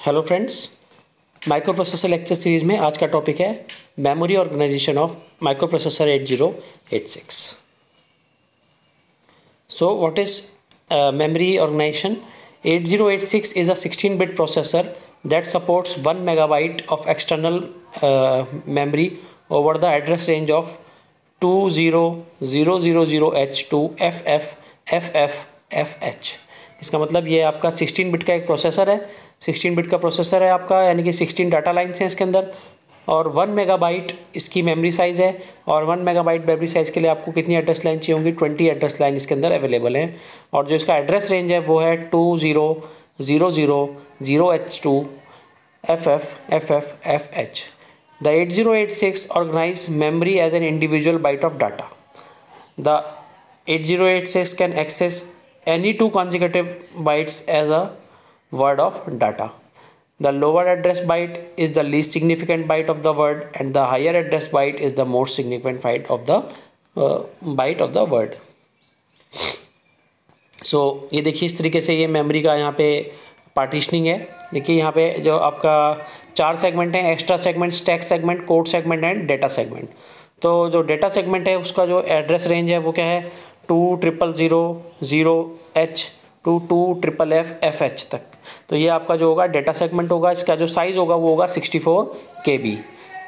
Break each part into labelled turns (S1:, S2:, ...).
S1: Hello friends, micro processor lecture series में आज का टॉपिक है memory organization of micro processor 8086। So what is memory organization? 8086 is a 16-bit processor that supports 1 megabyte of external memory over the address range of 20000H to FFFFH। इसका मतलब ये आपका 16 bit का एक प्रोसेसर है। 16 bit का processor है आपका, यानी कि 16 डाटा लाइन्स हैं इसके अंदर, और 1 मेगाबाइट इसकी मेमोरी साइज़ है। और 1 मेगाबाइट मेमोरी साइज़ के लिए आपको कितनी एड्रेस लाइन चाहिए होंगी? 20 एड्रेस लाइन इसके अंदर अवेलेबल हैं। और जो इसका एड्रेस रेंज है वो है 20000H to FFFFH। The 8086 organize memory as an individual byte of data. The 8086 can access any two consecutive bytes as a word of data. The lower address byte is the least significant byte of the word, and the higher address byte is the most significant byte of the word. So ये देखिए, इस तरीके से ये memory का यहाँ पे partitioning है। देखिए यहाँ पे जो आपका 4 सेगमेंट हैं: extra segment, stack segment, code segment and data segment. तो जो डेटा सेगमेंट है उसका जो एड्रेस रेंज है वो क्या है? 20000H to 2FFFH तक। तो ये आपका जो होगा डेटा सेगमेंट होगा। इसका जो साइज़ होगा वो होगा 64 KB।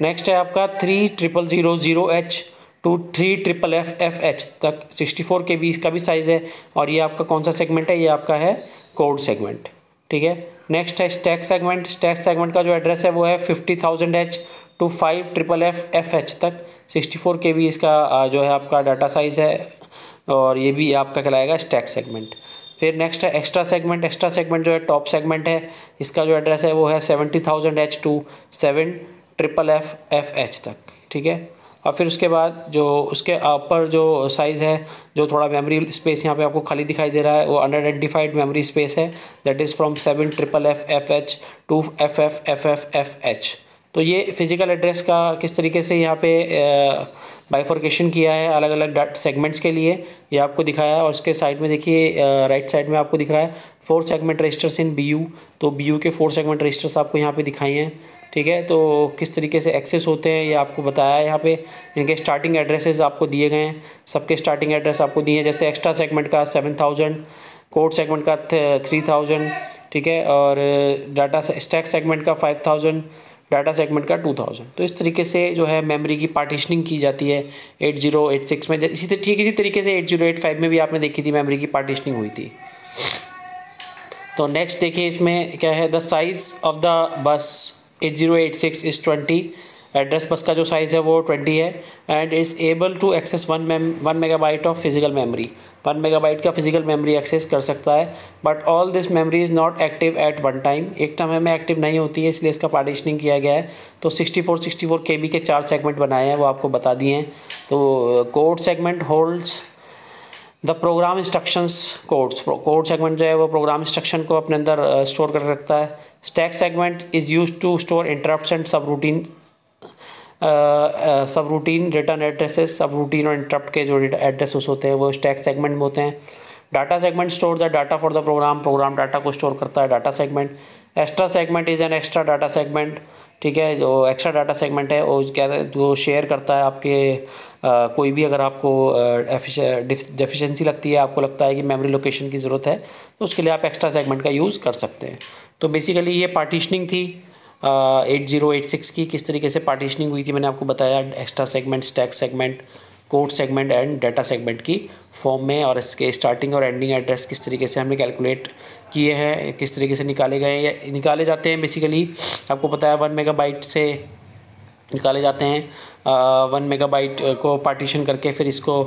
S1: नेक्स्ट है आपका 300000H to 3FFFH तक 64 KB इसका भी साइज़ है। और ये आपका कौन सा सेगमेंट है? ये आपका है कोड सेगमेंट, ठीक है। नेक्स्ट है स्टैक सेगमेंट। स्टैक सेगमेंट का जो एड्रेस है वो है 50000H to 5FFFH तक 64 KB इसका जो है आपका डाटा साइज़ है, और ये भी आपका कहलाएगा स्टैक सेगमेंट। फिर नेक्स्ट है एक्स्ट्रा सेगमेंट। एक्स्ट्रा सेगमेंट जो है टॉप सेगमेंट है, इसका जो एड्रेस है वो है 70000H to 7FFFH तक, ठीक है। और फिर उसके बाद जो उसके ऊपर जो साइज़ है, जो थोड़ा मेमोरी स्पेस यहाँ पे आपको खाली दिखाई दे रहा है, वो अनआइडेंटिफाइड मेमोरी स्पेस है, that is from 7FFFH to FFFFH। तो ये फिज़िकल एड्रेस का किस तरीके से यहाँ पे बाइफर्केशन किया है अलग अलग सेगमेंट्स के लिए, ये आपको दिखाया है। और उसके साइड में देखिए, राइट साइड में आपको दिख रहा है 4 सेगमेंट रजिस्टर्स इन BU। तो BU के 4 सेगमेंट रजिस्टर्स आपको यहाँ पे दिखाई हैं, ठीक है। तो किस तरीके से एक्सेस होते हैं ये आपको बताया है यहाँ पे। इनके स्टार्टिंग एड्रेसेस आपको दिए गए हैं, सबके स्टार्टिंग एड्रेस आपको दिए हैं। जैसे एक्स्ट्रा सेगमेंट का 7000, कोड सेगमेंट का 3000, ठीक है, और डाटा स्टैक सेगमेंट का 5000, डाटा सेगमेंट का 2000। तो इस तरीके से जो है मेमोरी की पार्टीशनिंग की जाती है 8086 में। इसी तरीके से 8085 में भी आपने देखी थी मेमोरी की पार्टीशनिंग हुई थी। तो नेक्स्ट देखिए इसमें क्या है, the size of the bus 8086 is 20। Address bus का जो साइज़ है वो 20 है, and is able to access 1 megabyte of physical memory. 1 megabyte का फिजिकल मेमोरी एक्सेस कर सकता है। But all this memory is not active at one time. एक टाइम में एक्टिव नहीं होती है, इसलिए इसका पार्टीशनिंग किया गया है। तो 64 KB के 4 सेगमेंट बनाए हैं, वो आपको बता दिए हैं। तो code segment holds the program instructions codes. Code segment जो है वो प्रोग्राम इंस्ट्रक्शन को अपने अंदर स्टोर कर रखता है। Stack segment is used to store interrupts and subroutine return addresses. Subroutine और इंटरप्ट के जो एड्रेसेस होते हैं वो स्टैक सेगमेंट में होते हैं। Data segment store the data for the program. Program data को स्टोर करता है data segment. Extra segment is an extra data segment, ठीक है। जो एक्स्ट्रा डाटा सेगमेंट है वो क्या है, जो शेयर करता है आपके कोई भी, अगर आपको डेफिशिएंसी लगती है, आपको लगता है कि मेमोरी लोकेशन की ज़रूरत है, तो उसके लिए आप एक्स्ट्रा सेगमेंट का यूज़ कर सकते हैं। तो बेसिकली ये पार्टीशनिंग थी 8086 की। किस तरीके से पार्टीशनिंग हुई थी मैंने आपको बताया, extra segment, stack segment, code segment and data segment की फॉर्म में। और इसके स्टार्टिंग और एंडिंग एड्रेस किस तरीके से हमने कैलकुलेट किए हैं, किस तरीके से निकाले गए हैं या निकाले जाते हैं। बेसिकली आपको पता है 1 मेगाबाइट से निकाले जाते हैं। 1 मेगाबाइट को पार्टीशन करके फिर इसको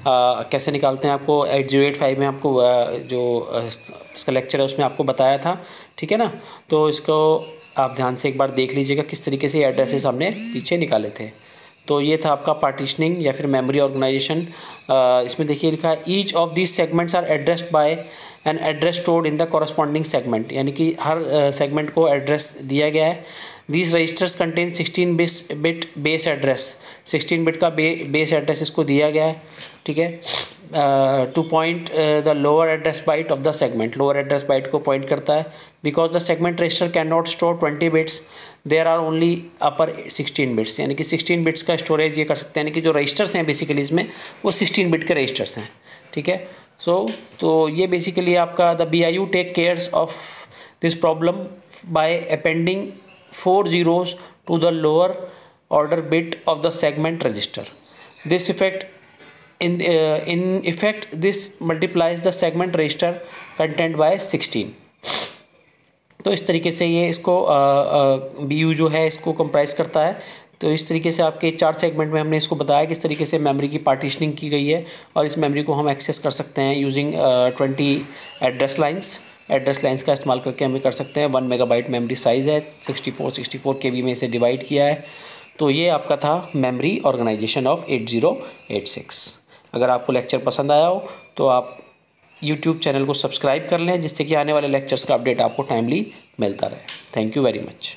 S1: कैसे निकालते हैं, आपको 8085 में आपको जो इसका लेक्चर है उसमें आपको बताया था, ठीक है ना। तो इसको आप ध्यान से एक बार देख लीजिएगा किस तरीके से एड्रेसेस हमने पीछे निकाले थे। तो ये था आपका पार्टीशनिंग या फिर मेमोरी ऑर्गेनाइजेशन। इसमें देखिए लिखा है each of these segments are addressed by an address stored in the corresponding segment, यानी कि हर सेगमेंट को एड्रेस दिया गया है। These registers contain 16 bit base address. 16 bit का बेस एड्रेस इसको दिया गया है, ठीक है। To point the lower address byte of the segment, lower address byte को पॉइंट करता है। Because the segment register can not store 20 bits, there are only upper 16 bits, यानी कि 16 बिट्स का स्टोरेज ये कर सकते हैं, यानी कि जो रजिस्टर्स हैं बेसिकली इसमें वो 16 बिट के रजिस्टर्स हैं, ठीक है। तो ये बेसिकली आपका the BIU take cares of this problem by appending 4 zeros to the lower order bit of the segment register. This effect in effect this multiplies the segment register content by 16. तो इस तरीके से ये इसको BU जो है इसको comprise करता है। तो इस तरीके से आपके 4 सेगमेंट में हमने इसको बताया किस तरीके से मेमोरी की पार्टीशनिंग की गई है, और इस मेमोरी को हम एक्सेस कर सकते हैं यूजिंग 20 एड्रेस लाइंस का इस्तेमाल करके हमें कर सकते हैं। 1 मेगाबाइट मेमोरी साइज़ है, 64 KB में इसे डिवाइड किया है। तो ये आपका था मेमोरी ऑर्गेनाइजेशन ऑफ 8086। अगर आपको लेक्चर पसंद आया हो तो आप यूट्यूब चैनल को सब्सक्राइब कर लें, जिससे कि आने वाले लेक्चर्स का अपडेट आपको टाइमली मिलता रहे। Thank you very much.